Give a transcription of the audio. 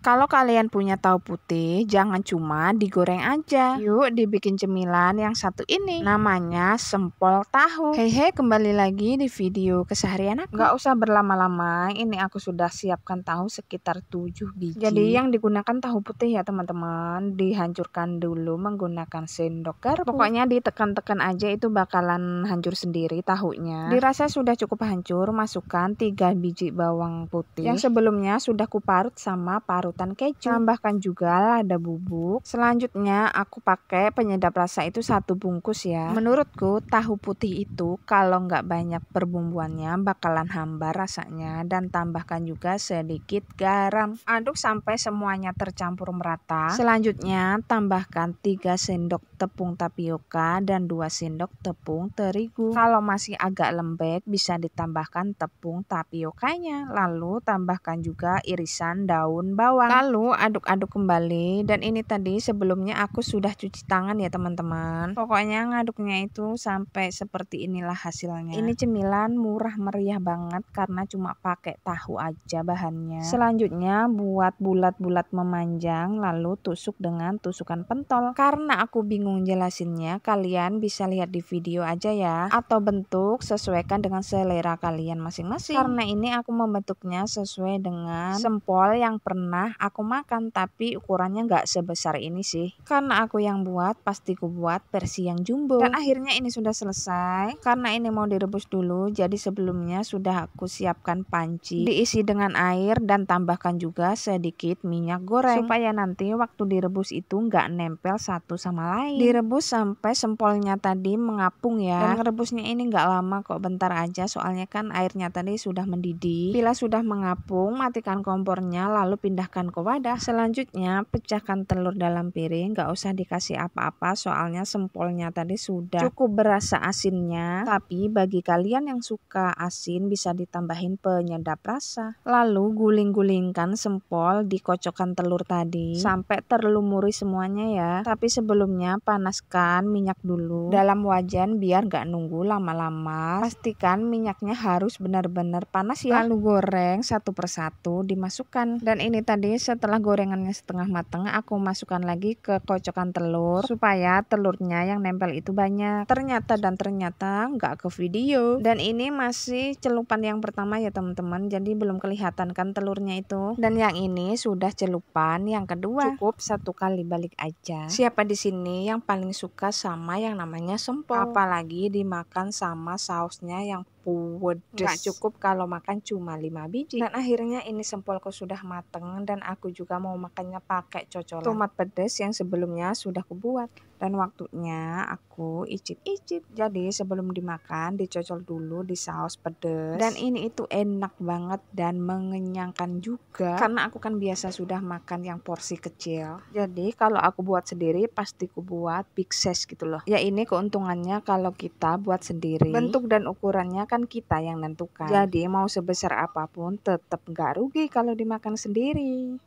Kalau kalian punya tahu putih, jangan cuma digoreng aja. Yuk dibikin cemilan yang satu ini. Namanya sempol tahu. Hehe, kembali lagi di video keseharian aku. Nggak usah berlama-lama, ini aku sudah siapkan tahu sekitar 7 biji. Jadi yang digunakan tahu putih ya teman-teman. Dihancurkan dulu menggunakan sendok garpu. Pokoknya ditekan-tekan aja, itu bakalan hancur sendiri tahunya. Dirasa sudah cukup hancur, masukkan 3 biji bawang putih. Yang sebelumnya sudah kuparut sama parutan keju. Tambahkan juga lada bubuk. Selanjutnya aku pakai penyedap rasa itu 1 bungkus ya. Menurutku tahu putih itu kalau nggak banyak perbumbuannya bakalan hambar rasanya. Dan tambahkan juga sedikit garam. Aduk sampai semuanya tercampur merata. Selanjutnya tambahkan 3 sendok tepung tapioka dan 2 sendok tepung terigu. Kalau masih agak lembek bisa ditambahkan tepung tapiokanya. Lalu tambahkan juga irisan daun bawang. Lalu aduk-aduk kembali, dan ini tadi sebelumnya aku sudah cuci tangan ya teman-teman. Pokoknya ngaduknya itu sampai seperti inilah hasilnya. Ini cemilan murah meriah banget karena cuma pakai tahu aja bahannya. Selanjutnya buat bulat-bulat memanjang, lalu tusuk dengan tusukan pentol. Karena aku bingung jelasinnya, kalian bisa lihat di video aja ya. Atau bentuk sesuaikan dengan selera kalian masing-masing. Karena ini aku membentuknya sesuai dengan sempol yang pernah aku makan, tapi ukurannya nggak sebesar ini sih. Karena aku yang buat, pasti ku buat versi yang jumbo. Dan akhirnya ini sudah selesai. Karena ini mau direbus dulu, jadi sebelumnya sudah aku siapkan panci. Diisi dengan air dan tambahkan juga sedikit minyak goreng. Supaya nanti waktu direbus itu nggak nempel satu sama lain. Direbus sampai sempolnya tadi mengapung ya. Dan ngerebusnya ini nggak lama kok, bentar aja soalnya kan airnya tadi sudah mendidih. Bila sudah mengapung, matikan kompornya lalu pindahkan ke wadah. Selanjutnya pecahkan telur dalam piring, nggak usah dikasih apa-apa soalnya sempolnya tadi sudah cukup berasa asinnya. Tapi bagi kalian yang suka asin bisa ditambahin penyedap rasa. Lalu guling-gulingkan sempol, dikocokkan telur tadi sampai terlumuri semuanya ya. Tapi sebelumnya panaskan minyak dulu dalam wajan biar nggak nunggu lama-lama. Pastikan minyaknya harus benar-benar panas ya. Lalu goreng satu persatu dimasukkan. Dan ini tadi setelah gorengannya setengah matang, aku masukkan lagi ke kocokan telur supaya telurnya yang nempel itu banyak. Ternyata nggak ke video. Dan ini masih celupan yang pertama ya teman-teman, jadi belum kelihatan kan telurnya itu. Dan yang ini sudah celupan yang kedua. Cukup 1 kali balik aja. Siapa di sini yang paling suka sama yang namanya sempol? Apalagi dimakan sama sausnya yang pedes. Nggak cukup kalau makan cuma 5 biji. Dan akhirnya ini sempolku sudah mateng, dan aku juga mau makannya pakai cocolan tomat pedas yang sebelumnya sudah kubuat. Dan waktunya aku icip-icip. Jadi sebelum dimakan dicocol dulu di saus pedas. Dan ini itu enak banget dan mengenyangkan juga. Karena aku kan biasa sudah makan yang porsi kecil. Jadi kalau aku buat sendiri pasti ku buat big size gitu loh. Ya ini keuntungannya kalau kita buat sendiri. Bentuk dan ukurannya kan kita yang nentukan. Jadi mau sebesar apapun tetap nggak rugi kalau dimakan sendiri.